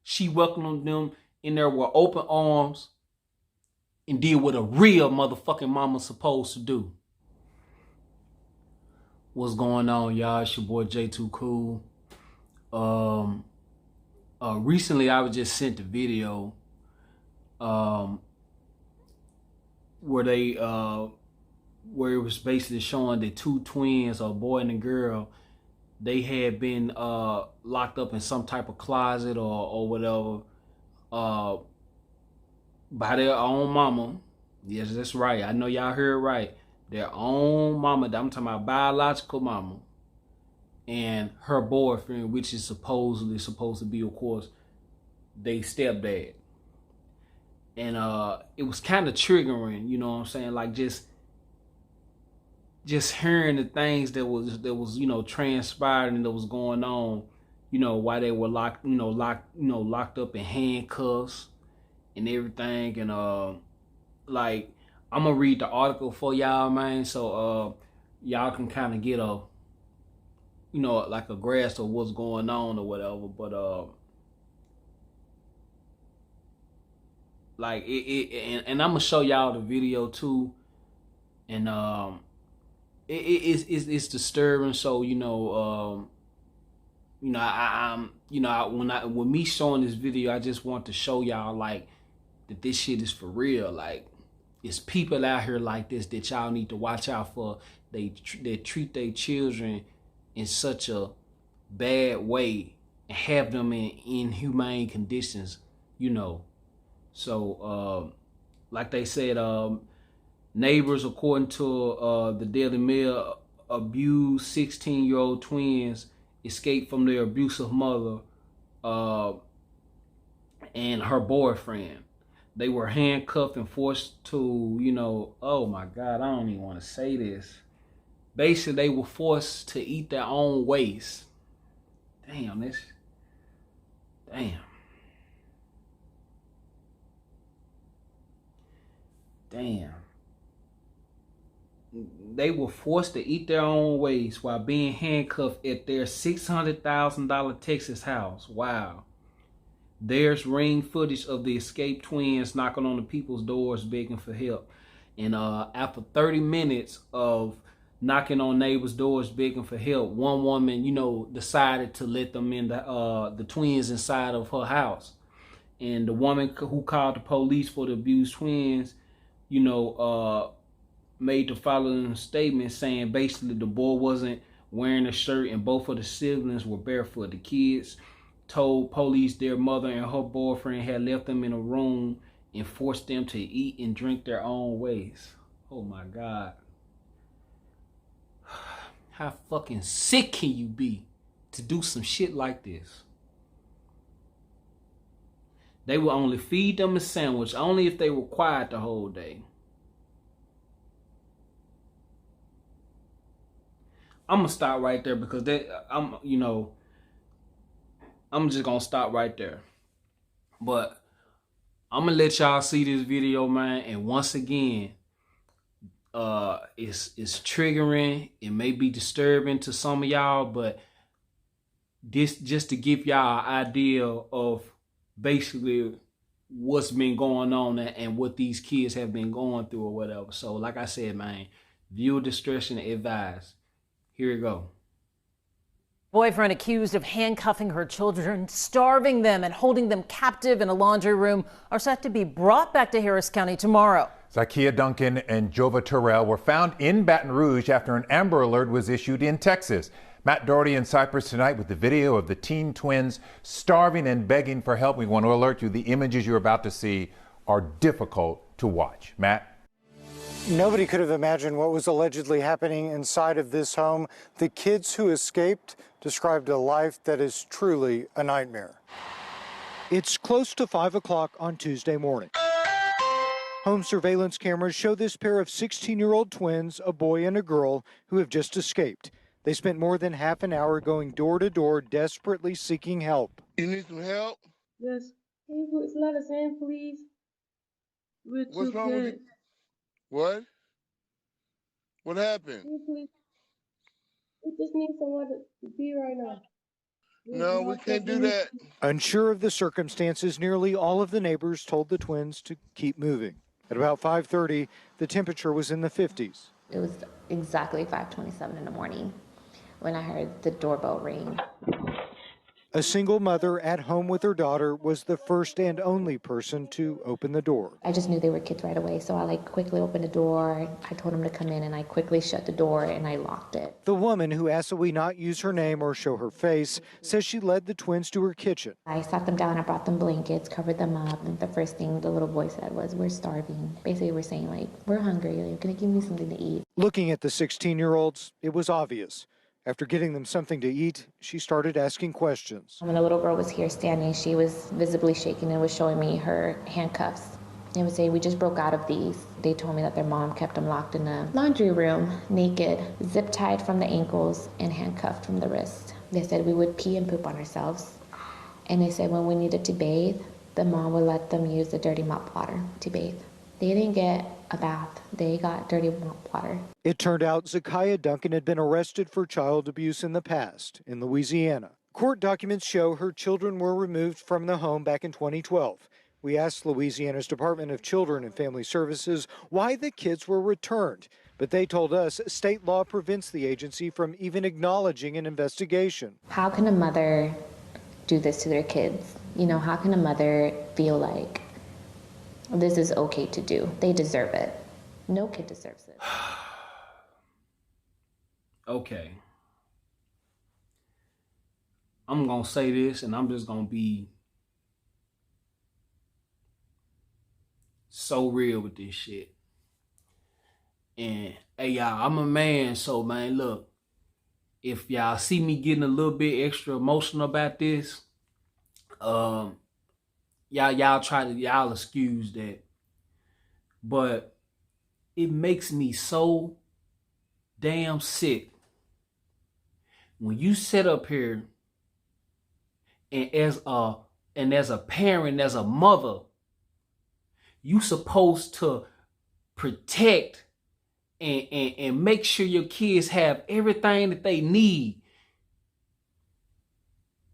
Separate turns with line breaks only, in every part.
She welcomed them in there with open arms and did what a real motherfucking mama supposed to do. What's going on, y'all? It's your boy J2 Cool. Recently I was just sent a video where it was basically showing that two twins, a boy and a girl, they had been locked up in some type of closet or whatever by their own mama. Yes, that's right. I know y'all heard right. Their own mama. I'm talking about biological mama and her boyfriend, which is supposedly supposed to be, of course, they stepdad. And it was kind of triggering, you know what I'm saying? Like just hearing the things that was transpiring and that was going on, while they were locked up in handcuffs and everything. And like, I'm gonna read the article for y'all, man, so y'all can kind of get a like a grasp of what's going on or whatever. But like and I'm gonna show y'all the video too. And it's disturbing. So when me showing this video, I just want to show y'all like that this shit is for real. Like, it's people out here like this that y'all need to watch out for. They treat their children in such a bad way and have them in inhumane conditions, So like they said, neighbors, according to the Daily Mail, abused 16-year-old twins escaped from their abusive mother and her boyfriend. They were handcuffed and forced to, oh my God, I don't even want to say this. Basically, they were forced to eat their own waste. Damn. They were forced to eat their own waste while being handcuffed at their $600,000 Texas house. Wow. There's ring footage of the escaped twins knocking on the people's doors begging for help. And after 30 minutes of knocking on neighbors' doors begging for help, one woman, decided to let them in the twins inside of her house. And the woman who called the police for the abused twins, made the following statement saying basically the boy wasn't wearing a shirt and both of the siblings were barefoot. The kids told police their mother and her boyfriend had left them in a room and forced them to eat and drink their own ways. Oh my God. How fucking sick can you be to do some shit like this? They would only feed them a sandwich, only if they were quiet the whole day. I'm gonna stop right there because I'm just gonna stop right there. But I'm gonna let y'all see this video, man. And once again, it's triggering. It may be disturbing to some of y'all, but this just to give y'all an idea of basically what's been going on and what these kids have been going through or whatever. So like I said, man, viewer discretion advised. Here we go.
Boyfriend accused of handcuffing her children, starving them, and holding them captive in a laundry room are set to be brought back to Harris County tomorrow.
Zakia Duncan and Jova Terrell were found in Baton Rouge after an Amber Alert was issued in Texas. Matt Doherty in Cypress tonight with the video of the teen twins starving and begging for help. We want to alert you the images you're about to see are difficult to watch. Matt?
Nobody could have imagined what was allegedly happening inside of this home. The kids who escaped described a life that is truly a nightmare.
It's close to 5 o'clock on Tuesday morning. Home surveillance cameras show this pair of 16-year-old twins, a boy and a girl, who have just escaped. They spent more than half an hour going door to door, desperately seeking help.
You need some help?
Yes. Can you please let us in, please? We're
What's
too
wrong with
good.
you? What? What happened?
Can you please? We just need somewhere to be right now.
No, we can't do that.
Unsure of the circumstances, nearly all of the neighbors told the twins to keep moving. At about 5:30, the temperature was in the 50s.
It was exactly 5:27 in the morning when I heard the doorbell ring.
A single mother at home with her daughter was the first and only person to open the door.
I just knew they were kids right away, so I quickly opened the door. I told them to come in, and I quickly shut the door and I locked it.
The woman, who asked that we not use her name or show her face, says she led the twins to her kitchen.
I sat them down, I brought them blankets, covered them up, and the first thing the little boy said was, "We're starving." Basically, we're saying, we're hungry, can you give me something to eat?
Looking at the 16-year-olds, it was obvious. After getting them something to eat, she started asking questions.
When the little girl was here standing, she was visibly shaking and was showing me her handcuffs. They would say, "We just broke out of these." They told me that their mom kept them locked in the laundry room, naked, zip-tied from the ankles and handcuffed from the wrist. They said we would pee and poop on ourselves. And they said when we needed to bathe, the mom would let them use the dirty mop water to bathe. They didn't get a bath. They got dirty mop water.
It turned out Zakiah Duncan had been arrested for child abuse in the past in Louisiana. Court documents show her children were removed from the home back in 2012. We asked Louisiana's Department of Children and Family Services why the kids were returned, but they told us state law prevents the agency from even acknowledging an investigation.
How can a mother do this to their kids? How can a mother feel like this is okay to do? They deserve it. No kid deserves it.
Okay. I'm going to say this, and I'm just going to be so real with this shit. And, hey, y'all, I'm a man, so, man, look. If y'all see me getting a little bit extra emotional about this, y'all excuse that. But it makes me so damn sick when you sit up here and as a parent, as a mother, you supposed to protect and make sure your kids have everything that they need.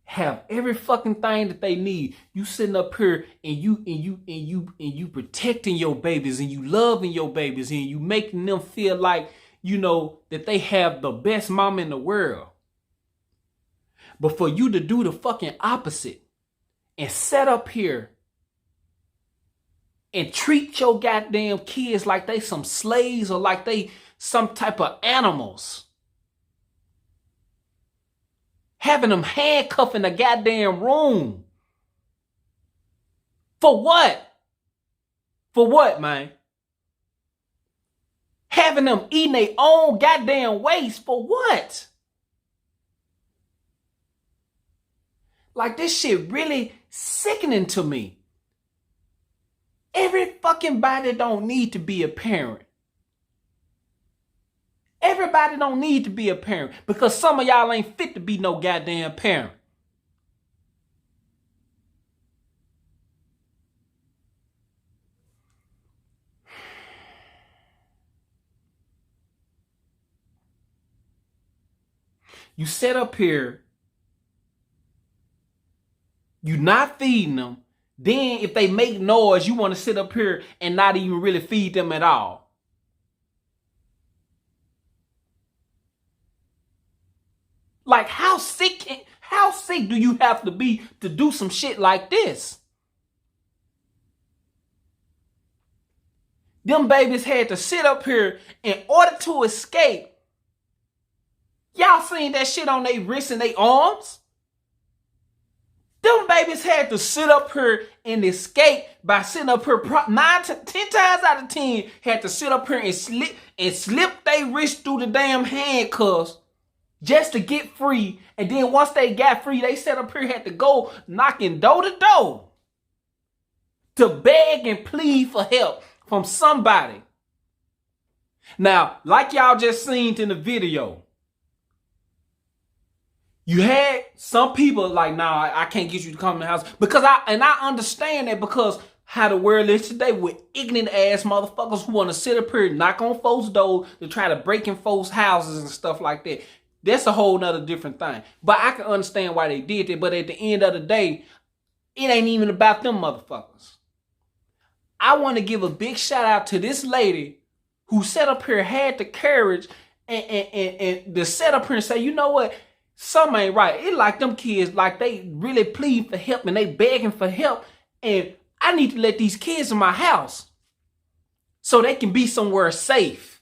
Have every fucking thing that they need. You sitting up here and you protecting your babies and you loving your babies and you making them feel like, that they have the best mom in the world. But for you to do the fucking opposite and sit up here and treat your goddamn kids like they some slaves or like they some type of animals. Having them handcuffed in a goddamn room. For what? For what, man? Having them eating their own goddamn waste. For what? Like, this shit really sickening to me. Every fucking body don't need to be a parent. Everybody don't need to be a parent because some of y'all ain't fit to be no goddamn parent. You sit up here, you not feeding them. Then if they make noise, you want to sit up here and not even really feed them at all. Like, how sick do you have to be to do some shit like this? Them babies had to sit up here in order to escape. Y'all seen that shit on their wrists and their arms? Them babies had to sit up here and escape by sitting up here 10 times out of 10 had to sit up here and slip their wrist through the damn handcuffs just to get free. And then once they got free, they sat up here had to go knocking door to door to beg and plead for help from somebody. Now, like y'all just seen in the video, you had some people like, nah, I can't get you to come in the house because I understand that because how the world is today with ignorant ass motherfuckers who want to sit up here and knock on folks' doors to try to break in folks' houses and stuff like that. That's a whole nother different thing. But I can understand why they did it. But at the end of the day, it ain't even about them motherfuckers. I want to give a big shout out to this lady who sat up here, had the courage and to set up here and say, you know what? Something ain't right. It like them kids, like they really plead for help and they begging for help. And I need to let these kids in my house so they can be somewhere safe.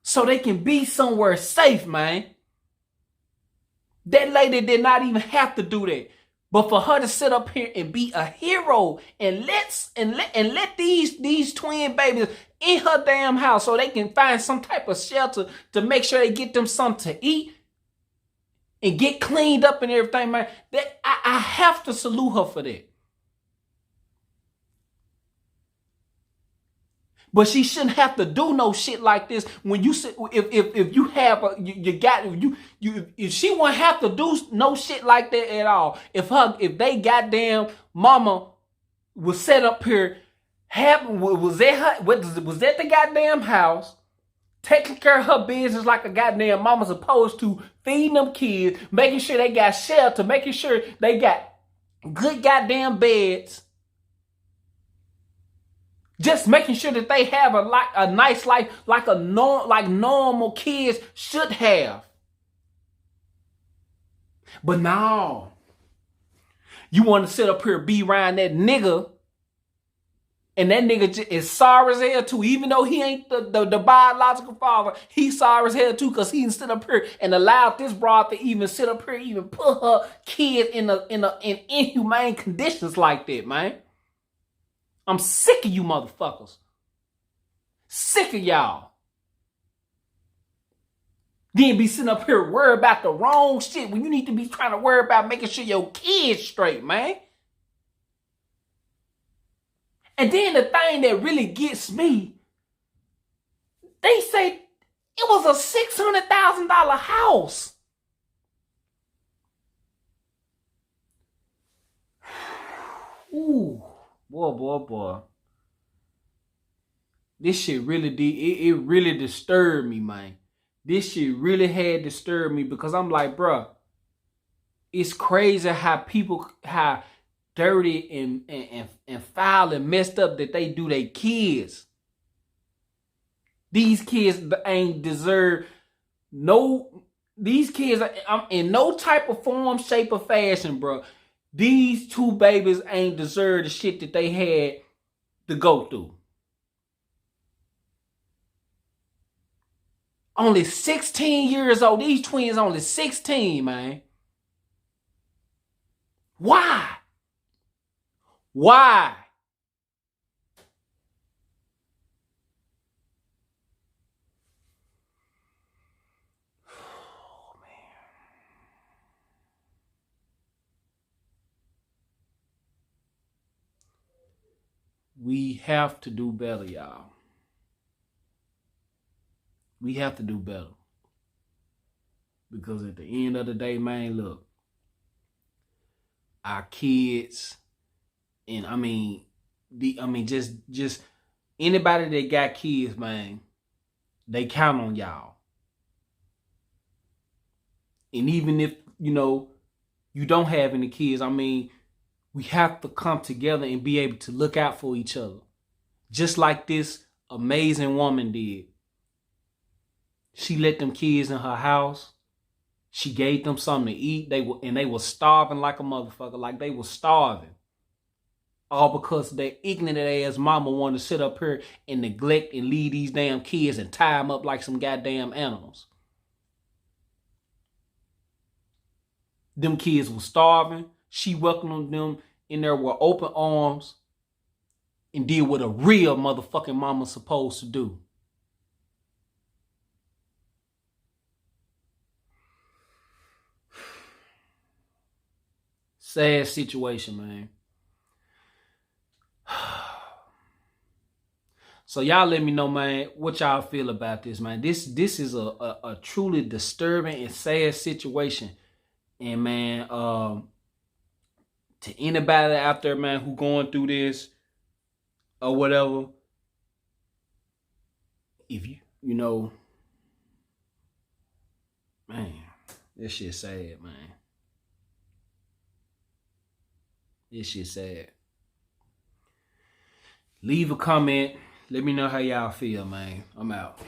So they can be somewhere safe, man. That lady did not even have to do that. But for her to sit up here and be a hero and let these twin babies in her damn house so they can find some type of shelter to make sure they get them something to eat and get cleaned up and everything, man. That I have to salute her for that. But she shouldn't have to do no shit like this when you if you have if she wouldn't have to do no shit like that at all. If they goddamn mama was set up here, was at the goddamn house, taking care of her business like a goddamn mama supposed to, feeding them kids, making sure they got shelter, making sure they got good goddamn beds. Just making sure that they have a nice life like normal kids should have. But no. You want to sit up here and be around that nigga. And that nigga is sorry as hell too. Even though he ain't the biological father, he's sorry as hell too because he sit up here and allowed this broad to even sit up here, even put her kid in inhumane conditions like that, man. I'm sick of you motherfuckers. Sick of y'all. Then be sitting up here worried about the wrong shit when you need to be trying to worry about making sure your kids straight, man. And then the thing that really gets me, they say it was a $600,000 house. Ooh. Boy. This shit really did. It really disturbed me, man. This shit really had disturbed me because I'm like, bruh, it's crazy how dirty and foul and messed up that they do their kids. These kids ain't deserve these kids are in no type of form, shape, or fashion, bruh. These two babies ain't deserve the shit that they had to go through. Only 16 years old. These twins only 16, man. Why? Why? We have to do better, y'all. We have to do better. Because at the end of the day, man, look, our kids, and just anybody that got kids, man, they count on y'all. And even if, you don't have any kids, we have to come together and be able to look out for each other. Just like this amazing woman did. She let them kids in her house. She gave them something to eat. They were starving like a motherfucker. Like they were starving. All because their ignorant ass mama wanted to sit up here and neglect and leave these damn kids and tie them up like some goddamn animals. Them kids were starving. She welcomed them in there with open arms and did what a real motherfucking mama's supposed to do. Sad situation, man. So y'all let me know, man, what y'all feel about this, man. This is a truly disturbing and sad situation. And man, to anybody out there, man, who going through this or whatever, if you know, man, this shit sad, man. This shit sad. Leave a comment. Let me know how y'all feel, man. I'm out.